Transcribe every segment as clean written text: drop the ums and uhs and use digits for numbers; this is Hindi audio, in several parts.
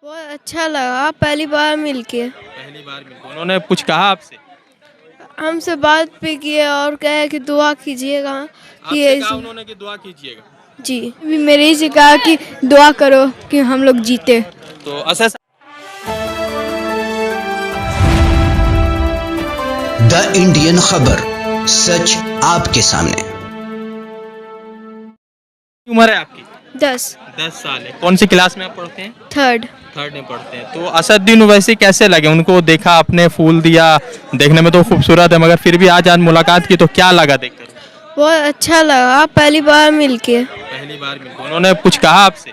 बहुत अच्छा लगा पहली बार मिलके। पहली बार मिले, उन्होंने कुछ कहा आपसे? हमसे बात भी किए और कहे कि दुआ कीजिएगा कि आपसे कहा उन्होंने कि दुआ कीजिएगा? जी भी मेरे ही से कहा कि दुआ करो कि हम लोग जीते। तो असद द इंडियन खबर, सच आपके सामने। उम्र है आपकी? 10 साल है। कौन सी क्लास में आप पढ़ते हैं? थर्ड। में पढ़ते हैं। तो असदुद्दीन ओवैसी कैसे लगे? उनको देखा आपने, फूल दिया, देखने में तो खूबसूरत है, मगर फिर भी आज मुलाकात की तो क्या लगा देखकर? बहुत अच्छा लगा पहली बार मिलके। पहली बार मिले, उन्होंने कुछ कहा आपसे?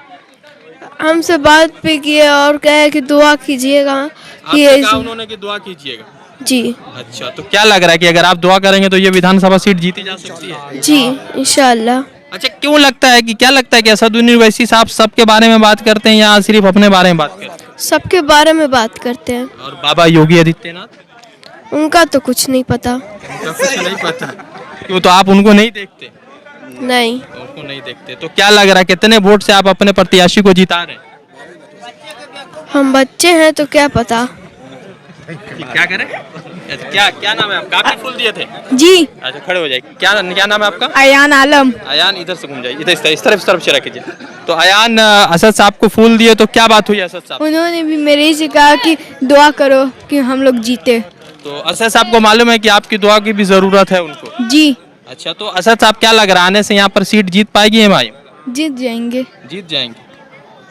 हमसे बात भी किए और कहे कि दुआ कीजिएगा कि आपसे कहा उन्होंने कि दुआ कीजिएगा? जी। अच्छा, तो क्या लग रहा है कि अगर आप दुआ करेंगे तो ये विधानसभा सीट जीती जा सकती है? जी इंशाल्लाह। अच्छा, क्यों लगता है कि क्या लगता है कि असदुद्दीन ओवैसी साहब सबके बारे में बात करते हैं या सिर्फ अपने बारे में बात करते हैं? सबके बारे में बात करते हैं। और बाबा योगी आदित्यनाथ? उनका तो कुछ नहीं पता। उनका कुछ नहीं पता। क्यों, तो आप उनको नहीं देखते? नहीं। उनको नहीं देखते। तो क्या लग रहा है कितने वोट से आप अपने प्रत्याशी को जिता रहे हैं? हम बच्चे हैं तो क्या पता। क्या करें? क्या क्या नाम है आपका? आपने फूल दिए थे? जी। अच्छा, खड़े हो जाइए। क्या क्या नाम है आपका? अयान आलम। अयान, इधर से घूम जाइए, इधर इस तरफ से कीजिए। तो अयान, असद साहब को फूल दिए तो क्या बात हुई असद साहब? उन्होंने भी मेरे ही से कहा कि दुआ करो कि हम लोग जीते। तो असद साहब को मालूम है कि आपकी दुआ की भी जरूरत है उनको? जी। अच्छा, तो असद साहब क्या लग रहा है, आने से यहाँ पर सीट जीत पाएगी एमआईएम? जीत जाएंगे। जीत जाएंगे।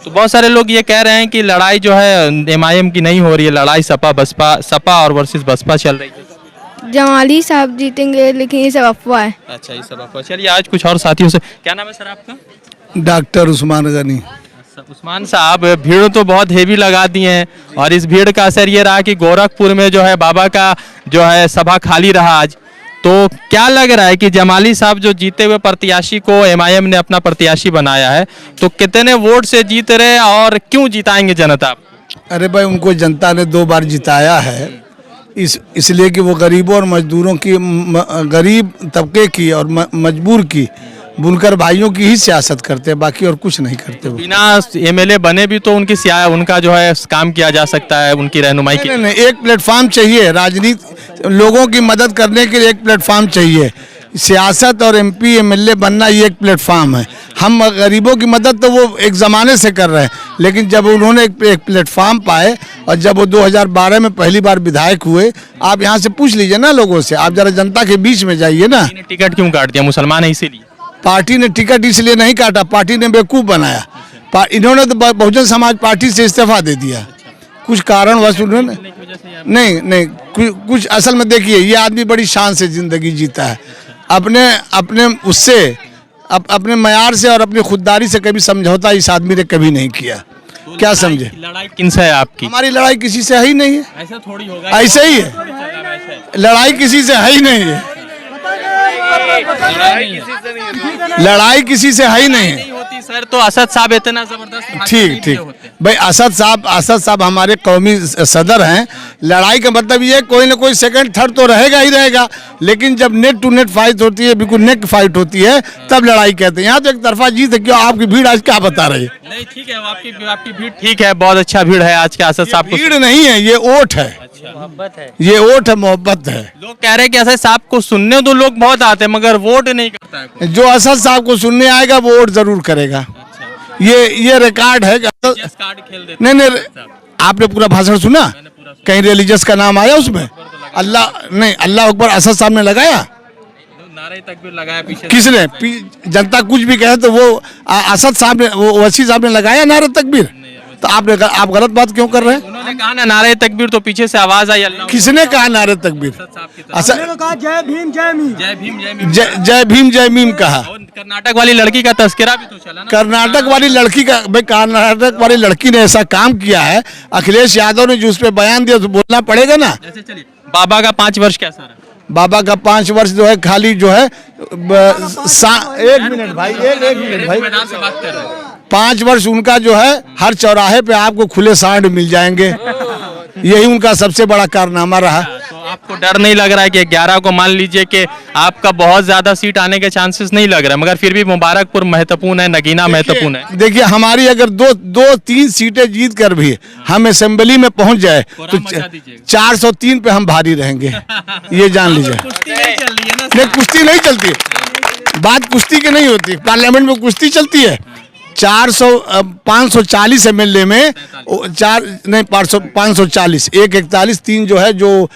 तो बहुत सारे लोग ये कह रहे हैं कि लड़ाई जो है एमआईएम की नहीं हो रही है, लड़ाई सपा और वर्सेस बसपा चल रही है। जमाली साहब जीतेंगे, लेकिन ये सब अफवाह है। अच्छा, ये सब अफवाह। चलिए, आज कुछ और साथियों से। क्या नाम है सर आपका? डॉक्टर उस्मान गनी। उस्मान साहब, भीड़ तो बहुत हेवी लगा दी है और इस भीड़ का असर ये रहा कि गोरखपुर में जो है बाबा का जो है सभा खाली रहा आज। तो क्या लग रहा है कि जमाली साहब जो जीते हुए प्रत्याशी को एमआईएम ने अपना प्रत्याशी बनाया है, तो कितने वोट से जीत रहे और क्यों जिताएंगे जनता? अरे भाई, उनको जनता ने 2 बार जिताया है, इसलिए कि वो गरीबों और मजदूरों की, गरीब तबके की और मजबूर की, बुनकर भाइयों की ही सियासत करते हैं, बाकी और कुछ नहीं करते। वो बिना एमएलए बने भी तो उनका जो है काम किया जा सकता है, उनकी रहनुमाई की। नहीं, एक प्लेटफॉर्म चाहिए। राजनीति, लोगों की मदद करने के लिए एक प्लेटफॉर्म चाहिए। सियासत और एमपी एमएलए बनना ये एक प्लेटफॉर्म है। हम गरीबों की मदद तो वो एक ज़माने से कर रहे हैं, लेकिन जब उन्होंने एक प्लेटफॉर्म पाए और जब वो 2012 में पहली बार विधायक हुए, आप यहाँ से पूछ लीजिए ना लोगों से, आप जरा जनता के बीच में जाइए ना। टिकट क्यों काट दिया? मुसलमान है इसीलिए? पार्टी ने टिकट इसलिए नहीं काटा, पार्टी ने बेवकूफ़ बनाया। इन्होंने तो बहुजन समाज पार्टी से इस्तीफा दे दिया। कुछ कारणवश उन्होंने नहीं कुछ असल में देखिए, ये आदमी बड़ी शान से जिंदगी जीता है, अपने उससे अपने मयार से और अपनी खुददारी से कभी समझौता इस आदमी ने कभी नहीं किया। तो क्या समझे? लड़ाई किनसे है आपकी? हमारी लड़ाई किसी से है ही नहीं है। ऐसा थोड़ी होगा। ऐसे ही है, लड़ाई किसी से है ही नहीं है। लड़ाई किसी से है ही नहीं है होती सर। तो असद साहब इतना जबरदस्त ठीक भाई, असद साहब हमारे कौमी सदर हैं। लड़ाई का मतलब ये कोई ना कोई सेकंड थर्ड तो रहेगा ही रहेगा, लेकिन जब नेट टू नेट फाइट होती है, बिल्कुल नेक फाइट होती है, तब लड़ाई कहते हैं। यहाँ तो एक तरफा जीत है। क्यों आपकी भीड़ आज क्या बता रही है? नहीं, ठीक है, आपकी भीड़ ठीक है, बहुत अच्छा भीड़ है आज के असद साहब को। भीड़ नहीं है, ये वोट है, मोहब्बत है, ये वोट है, मोहब्बत है। लोग कह रहे हैं कि असद साहब को सुनने तो लोग बहुत आते हैं मगर वोट नहीं करता है। जो असद साहब को सुनने आएगा वो वोट जरूर करेगा। ये रिकॉर्ड है। नहीं, आपने पूरा भाषण सुना? कहीं रिलीजियस का नाम आया उसमें? अल्लाह अकबर असद साहब ने लगाया? नारे तकबीर लगाया पीछे। किसने? जनता कुछ भी कहे तो वो असद साहब ने, वो वसी साहब ने लगाया नारे तकबीर? तो आप गलत बात क्यों कर रहे हैं? उन्होंने कहा ना नारे तकबीर, तो पीछे से आवाज आई अल्लाह। किसने कहा नारे तकबीर? जय भीम जय मीम। जय भीम जय मीम। जय भीम जय मीम कहा। कर्नाटक वाली लड़की का तस्करा भी तो चला ना। कर्नाटक वाली लड़की का, भाई कर्नाटक वाली लड़की ने ऐसा काम किया है, अखिलेश यादव ने जो उस पर बयान दिया तो बोलना पड़ेगा ना। चलिए, बाबा का 5 वर्ष कैसा रहा? बाबा का 5 वर्ष जो है खाली जो है एक मिनट भाई, एक मिनट भाई, 5 वर्ष उनका जो है हर चौराहे पे आपको खुले सांड मिल जाएंगे। यही उनका सबसे बड़ा कारनामा रहा। तो आपको डर नहीं लग रहा है कि 11 को मान लीजिए कि आपका बहुत ज्यादा सीट आने के चांसेस नहीं लग रहा है, मगर फिर भी मुबारकपुर महत्वपूर्ण है, नगीना महत्वपूर्ण है। देखिए हमारी अगर दो तीन सीटें जीत कर भी हम असेंबली में पहुंच जाए तो 403 पे हम भारी रहेंगे, ये जान लीजिए। नहीं, कुश्ती नहीं चलती है, बात कुश्ती की नहीं होती, पार्लियामेंट में कुश्ती चलती है। 540 एमएलए में 540 141 3 जो है जो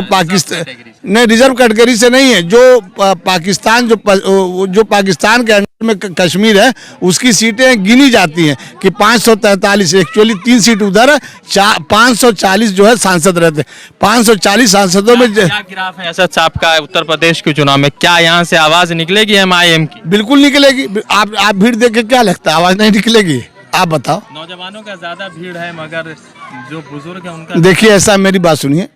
पाकिस्तान नहीं रिजर्व कैटेगरी से नहीं है, जो पाकिस्तान जो पाकिस्तान के अंडर में कश्मीर है उसकी सीटें गिनी जाती हैं कि 543 एक्चुअली 3 सीट उधर है, 540 जो है सांसद रहते हैं। 540 सांसदों में क्या ग्राफ है असद साहब का उत्तर प्रदेश के चुनाव में? क्या यहाँ से आवाज निकलेगी MIM की? बिल्कुल निकलेगी। आप भीड़ देख के क्या लगता है आवाज नहीं निकलेगी? आप बताओ। नौजवानों का ज्यादा भीड़ है, मगर जो बुजुर्ग है उनका। देखिए ऐसा, मेरी बात सुनिए,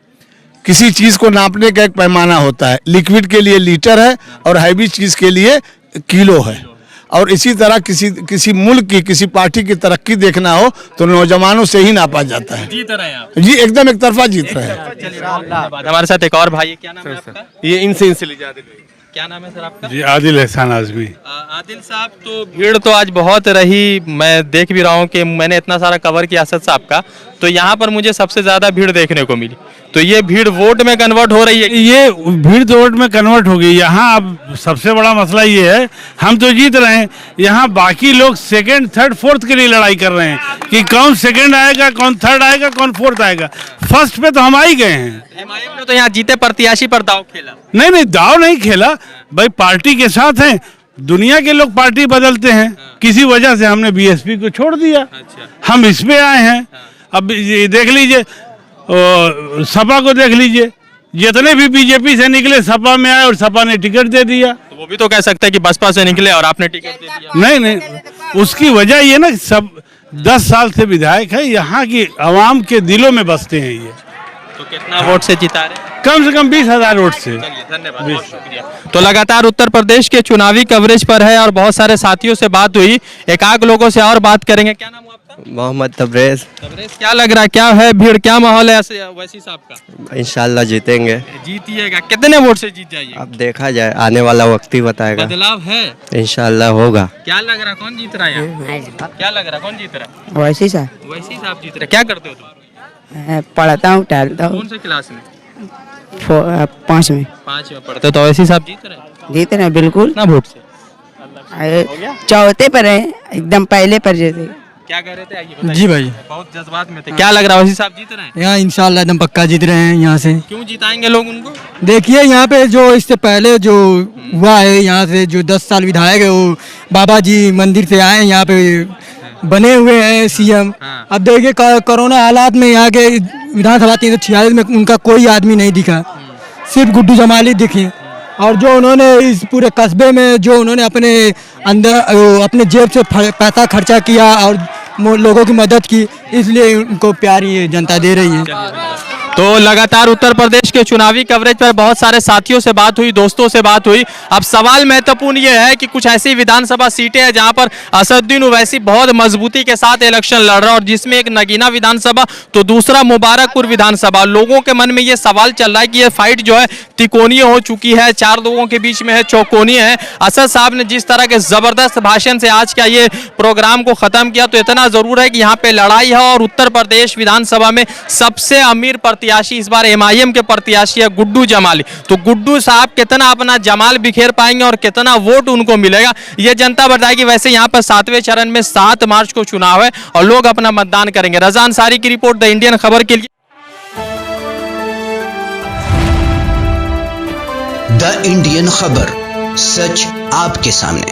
किसी चीज को नापने का एक पैमाना होता है, लिक्विड के लिए लीटर है और हैवी चीज के लिए किलो है। और इसी तरह किसी मुल्क की किसी पार्टी की तरक्की देखना हो तो नौजवानों से ही नापा जाता है। जीत रहे हैं आप जी एकदम एक तरफा जीत रहे हैं। धन्यवाद। हमारे साथ एक और भाई है, क्या नाम है आपका? ये इनसे लीजा देते। क्या नाम है सर आपका? जी आदिल एहसान आजमी। आदिल साहब, तो भीड़ तो आज बहुत रही, मैं देख भी रहा हूँ कि मैंने इतना सारा कवर किया असद साहब का, तो यहाँ पर मुझे सबसे ज्यादा भीड़ देखने को मिली। तो ये भीड़ वोट में कन्वर्ट हो रही है? ये भीड़ तो वोट में कन्वर्ट हो गई। यहाँ अब सबसे बड़ा मसला ये है, हम तो जीत रहे हैं, यहाँ बाकी लोग सेकंड थर्ड फोर्थ के लिए लड़ाई कर रहे हैं कि कौन सेकंड आएगा, कौन थर्ड आएगा, कौन फोर्थ आएगा। फर्स्ट पे तो हम आ ही गए हैं। MIM ने तो यहाँ जीते प्रत्याशी पर दाव खेला। नहीं, दाव नहीं खेला भाई, पार्टी के साथ हैं। दुनिया के लोग पार्टी बदलते हैं, किसी वजह से हमने BSP को छोड़ दिया, हम इस पे आए हैं। अब ये देख लीजिए, सपा को देख लीजिए, जितने भी BJP से निकले सपा में आए और सपा ने टिकट दे दिया। तो वो भी तो कह सकते हैं कि बसपा से निकले और आपने टिकट दे दिया। नहीं, उसकी वजह ये ना, सब 10 साल से विधायक है, यहाँ की आवाम के दिलों में बसते हैं ये। तो कितना वोट से जिता रहे? कम से कम 20,000 वोट से। धन्यवाद, बहुत शुक्रिया। तो लगातार उत्तर प्रदेश के चुनावी कवरेज पर है और बहुत सारे साथियों से बात हुई, एकाध लोगों से और बात करेंगे। क्या नाम है आपका? मोहम्मद तबरेज। क्या लग रहा है, क्या है भीड़, क्या माहौल है वैसी साहब का? इंशाल्लाह जीतेंगे। जीतिएगा। कितने वोट से जीत जाइए? अब देखा जाए, आने वाला वक्त ही बताएगा। बदलाव है, इंशाल्लाह होगा। क्या लग रहा है, कौन जीत रहा है यहाँ? क्या लग रहा है, कौन जीत रहा है? वैसे सर वैसी साहब जीत रहे। क्या करते हो तुम? पढ़ता हूँ, टहलता हूँ। कौन से क्लास में? 5 में। 5 में पढ़ते हो, तो वैसी साहब जीत रहे हैं? जीते रहे बिल्कुल। कितना वोट से? चौथे पर है, एकदम पहले पर जैसे। क्या कह रहे थे, आइए बताइए। जी भाई, बहुत जज्बात में थे। क्या लग रहा है, वैसी साहब जीत रहे हैं? यहाँ इंशाल्लाह एकदम पक्का जीत रहे हैं। यहाँ से क्यों जिताएंगे लोग उनको? देखिए, यहाँ पे जो इससे पहले जो हुआ है, यहाँ से जो 10 साल विधायक है वो बाबा जी मंदिर से आए, यहाँ पे बने हुए हैं CM। अब देखिए कोरोना हालात में यहाँ के विधानसभा 346 में उनका कोई आदमी नहीं दिखा, सिर्फ गुड्डू जमाली दिखे। और जो उन्होंने इस पूरे कस्बे में जो उन्होंने अपने अंदर अपने जेब से पैसा खर्चा किया और लोगों की मदद की, इसलिए उनको प्यारी जनता दे रही है। तो लगातार उत्तर प्रदेश के चुनावी कवरेज पर बहुत सारे साथियों से बात हुई, दोस्तों से बात हुई। अब सवाल महत्वपूर्ण ये है कि कुछ ऐसी विधानसभा सीटें हैं जहां पर असदुद्दीन ओवैसी बहुत मजबूती के साथ इलेक्शन लड़ रहा है, और जिसमें एक नगीना विधानसभा तो दूसरा मुबारकपुर विधानसभा। लोगों के मन में ये सवाल चल रहा है कि ये फाइट जो है तिकोनीय हो चुकी है, 4 लोगों के बीच में है, चौकोनीय है। असद साहब ने जिस तरह के जबरदस्त भाषण से आज का ये प्रोग्राम को खत्म किया, तो इतना जरूर है कि यहाँ पे लड़ाई है। और उत्तर प्रदेश विधानसभा में सबसे अमीर प्रत्याशी इस बार MIM के प्रत्याशी है गुड्डू जमाली। तो गुड्डू साहब कितना अपना जमाल बिखेर पाएंगे और कितना वोट उनको मिलेगा, ये जनता बताएगी। वैसे यहाँ पर 7वें चरण में 7 मार्च को चुनाव है और लोग अपना मतदान करेंगे। रजा अंसारी की रिपोर्ट, द इंडियन खबर के लिए। द इंडियन खबर, सच आपके सामने।